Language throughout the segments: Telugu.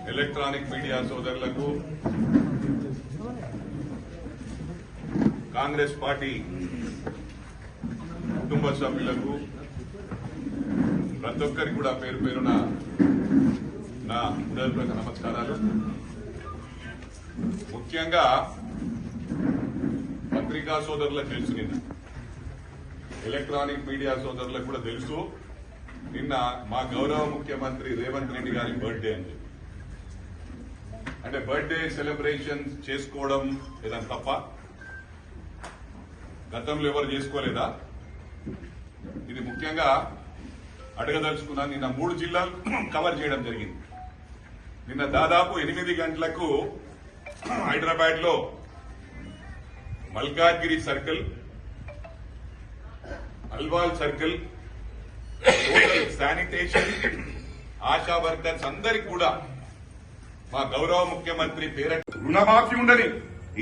ఎలక్ట్రానిక్ మీడియా సోదరులకు, కాంగ్రెస్ పార్టీ కుటుంబ సభ్యులకు, ప్రతి ఒక్కరికి కూడా పేరు పేరున నా హృదయపూర్వక నమస్కారాలు. ముఖ్యంగా పత్రికా సోదరులకు తెలుసు, నిన్న ఎలక్ట్రానిక్ మీడియా సోదరులకు కూడా తెలుసు, నిన్న మా గౌరవ ముఖ్యమంత్రి రేవంత్ రెడ్డి గారి బర్త్డే అని. అంటే బర్త్డే సెలబ్రేషన్ చేసుకోవడం ఏదైనా తప్ప? గతంలో ఎవరు చేసుకోలేదా? ఇది ముఖ్యంగా అడగదలుచుకున్నాను. నిన్న 3 జిల్లాలు కవర్ చేయడం జరిగింది. నిన్న దాదాపు 8 గంటలకు హైదరాబాద్ లో Malkajgiri circle, Alwal circle, sanitation, ASHA workers అందరికి కూడా మా గౌరవ ముఖ్యమంత్రి పేరు రుణమాఫీ ఉండని,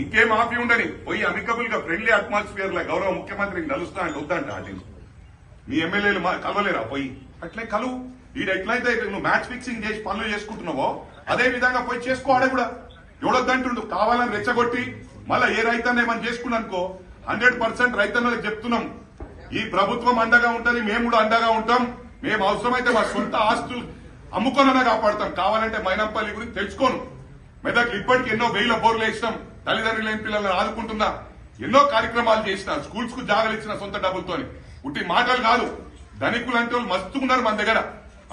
ఇంకే మాఫీ ఉండని పోయి అమికబుల్ గా ఫ్రెండ్లీ అట్మాస్ఫియర్ లో గౌరవ ముఖ్యమంత్రికి కలుస్తా అంటే వద్దంట. అది మీ ఎమ్మెల్యేలు కలవలేరా? పోయి అట్లే కలువు. వీడు ఎట్లయితే నువ్వు మ్యాచ్ ఫిక్సింగ్ చేసి పనులు చేసుకుంటున్నావో అదే విధంగా పోయి చేసుకో. ఆడ కూడా ఎవడొద్దంటుండు. కావాలని రెచ్చగొట్టి మళ్ళా ఏ రైతన్న ఏమని చేసుకున్నానుకో 100% రైతన్నలకు చెప్తున్నాం, ఈ ప్రభుత్వం అండగా ఉంటది, మేము కూడా అండగా ఉంటాం. మేము అవసరమైతే మా సొంత ఆస్తులు అమ్ముకొనైనా కాపాడతాం. కావాలంటే మైనంపల్లి గురించి తెలుసుకోను. మెదక్ ఇప్పటికి ఎన్నో వేల బోర్లు వేసినాం, తల్లిదండ్రులు లేని పిల్లలను ఆదుకుంటున్నా, ఎన్నో కార్యక్రమాలు చేసిన, స్కూల్స్ కు జాగాలు ఇచ్చిన సొంత డబ్బులతోని. ఉట్టి మాటలు కాదు, ధనికులు అంటే వాళ్ళు మస్తు ఉన్నారు మన దగ్గర.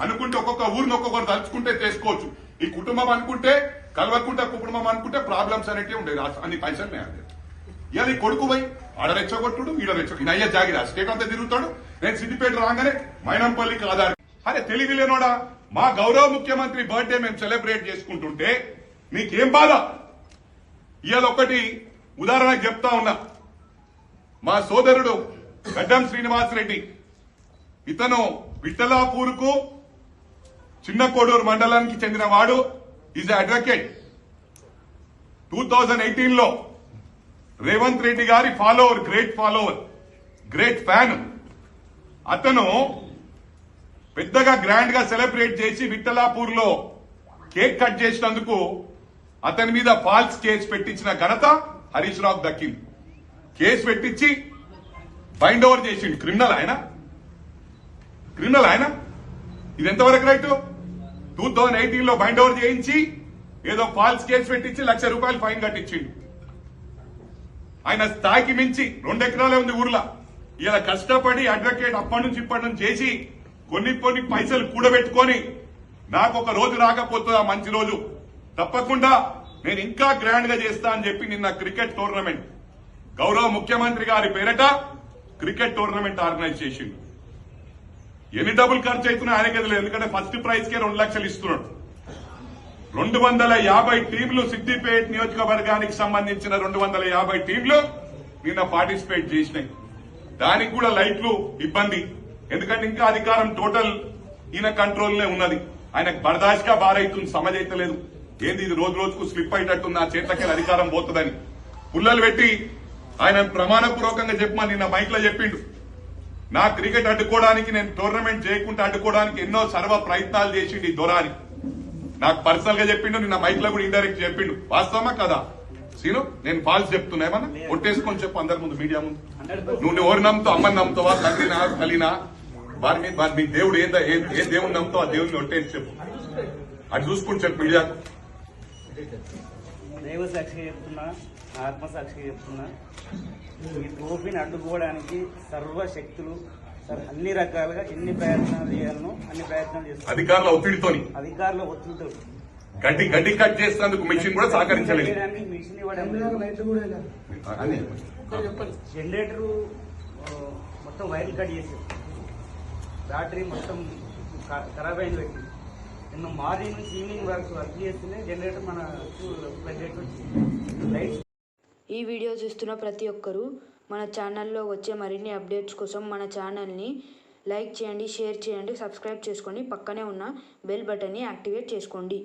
అనుకుంటే ఒక్కొక్క ఊరిని ఒక్కొక్కరు తలుచుకుంటే చేసుకోవచ్చు. ఈ కుటుంబం అనుకుంటే, కల్వకుంట కుటుంబం అనుకుంటే ప్రాబ్లమ్స్ అనేవి ఉండేది. అన్ని పైసలు నేను ఇవాళ ఈ కొడుకు పోయి ఆడ రెచ్చగొట్టుడు, ఈడ రెచ్చగొట్టు అయ్యా జాగిరా స్టేట్ అంతా తిరుగుతాడు. నేను సిద్దిపేట రాగానే మైనంపల్లికి ఆధార్. అరే తెలివి లేనోడా, మా గౌరవ ముఖ్యమంత్రి బర్త్డే మేము సెలబ్రేట్ చేసుకుంటుంటే మీకేం బాధ? ఇవాళ ఒకటి ఉదాహరణకు చెప్తా ఉన్నా. మా సోదరుడు గడ్డం శ్రీనివాసరెడ్డి, ఇతను విఠలాపూర్ కు చిన్న కోడూరు మండలానికి చెందిన వాడు. Is advocate. 2018 లో రేవంత్ రెడ్డి గారి ఫాలోవర్, గ్రేట్ ఫ్యాన్. అతను పెద్దగా గ్రాండ్ గా సెలబ్రేట్ చేసి విఠలాపూర్ లో కేక్ కట్ చేసినందుకు అతని మీద ఫాల్స్ కేసు పెట్టించిన ఘనత హరీష్ రావు దక్కింది. కేసు పెట్టించి బైండ్ ఓవర్ చేసిండు. క్రిమినల్ ఆయన. ఇది ఎంతవరకు రైట్? 2018 లో బైండ్ ఓవర్ చేయించి ఏదో ఫాల్స్ కేసు పెట్టించి ₹1,00,000 ఫైన్ కట్టించిండు. ఆయన స్థాయికి మించి 2 ఎకరాలే ఉంది ఊర్లో. ఇలా కష్టపడి అడ్వకేట్ అప్పటి నుంచి ఇప్పటి నుంచి చేసి కొన్ని పైసలు కూడబెట్టుకొని నాకు ఒక రోజు రాకపోతుందా మంచి రోజు, తప్పకుండా నేను ఇంకా గ్రాండ్ గా చేస్తా అని చెప్పి నిన్న క్రికెట్ టోర్నమెంట్, గౌరవ ముఖ్యమంత్రి గారి పేరట క్రికెట్ టోర్నమెంట్ ఆర్గనైజ్ చేసిండు. ఎన్ని డబ్బులు ఖర్చు అవుతున్నాయి ఆయనకి తెలియదు. ఎందుకంటే ఫస్ట్ ప్రైజ్ కే 2 లక్షలు ఇస్తున్నాడు. 250 టీంలు, సిద్దిపేట నియోజకవర్గానికి సంబంధించిన 250 టీంలు నిన్న పార్టిసిపేట్ చేసినాయి. దానికి కూడా లైట్లు ఇబ్బంది. ఎందుకంటే ఇంకా అధికారం టోటల్ ఈయన కంట్రోల్నే ఉన్నది. ఆయనకు బర్దాష్గా బారైతుంది, సమజైతలేదు. ఏంది ఇది రోజు రోజుకు స్లిప్ అయ్యేటట్టుంది, నా చేతకి అధికారం పోతుందని పుల్లలు పెట్టి ఆయన ప్రమాణపూర్వకంగా చెప్పమని నిన్న మైక్ లో చెప్పిండు. నా క్రికెట్ అడ్డుకోవడానికి, నేను టోర్నమెంట్ చేయకుండా అడ్డుకోవడానికి ఎన్నో సర్వ ప్రయత్నాలు చేసిండు ఈ దొరాని. నాకు పర్సనల్ గా చెప్పిండు, నిన్న మైక్ లో కూడా ఇండైరెక్ట్ చెప్పిండు. వాస్తవమా కదా సీను? నేను ఫాల్స్ చెప్తున్నా ఏమన్నా? ఒట్టేసుకొని చెప్పు అందరి ముందు, మీడియా ముందు. నువ్వు ఎవరు నమ్ముతావు? అమ్మని నమ్ముతావా, తండ్రినా, తల్లినా? వారిని మీ దేవుడు ఏ దేవుని నమ్ముతావు ఆ దేవుడిని ఒట్టేసి చెప్పు. అది చూసుకుని చెప్పు మీడియాకు. దైవ సాక్షిగా చెప్తున్నా, ఆత్మసాక్షిగా చెప్తున్నా, ఈ ట్రోఫీని అడ్డుకోవడానికి సర్వశక్తులు అన్ని రకాలుగా ఎన్ని ప్రయత్నాలు చేయాలనో అన్ని ప్రయత్నాలు చేస్తారు. అధికారుల ఒత్తిడితో గడ్డి కట్ చేసినందుకు మిషన్ కూడా సహకరించలేదు. మిషన్ ఇవ్వడం, జనరేటర్ మొత్తం వైర్ కట్ చేసారు, బ్యాటరీ మొత్తం ఖరాబ్ అయింది పెట్టి. నిన్న మార్నింగ్ నుంచి ఈవినింగ్ వరకు వర్క్ చేస్తేనే జనరేటర్ మన లైట్స్. ఈ వీడియో చూస్తున్న ప్రతి ఒక్కరూ మన ఛానల్లో వచ్చే మరిన్ని అప్డేట్స్ కోసం మన ఛానల్ని లైక్ చేయండి, షేర్ చేయండి, సబ్స్క్రైబ్ చేసుకోండి. పక్కనే ఉన్న బెల్ బటన్ని యాక్టివేట్ చేసుకోండి.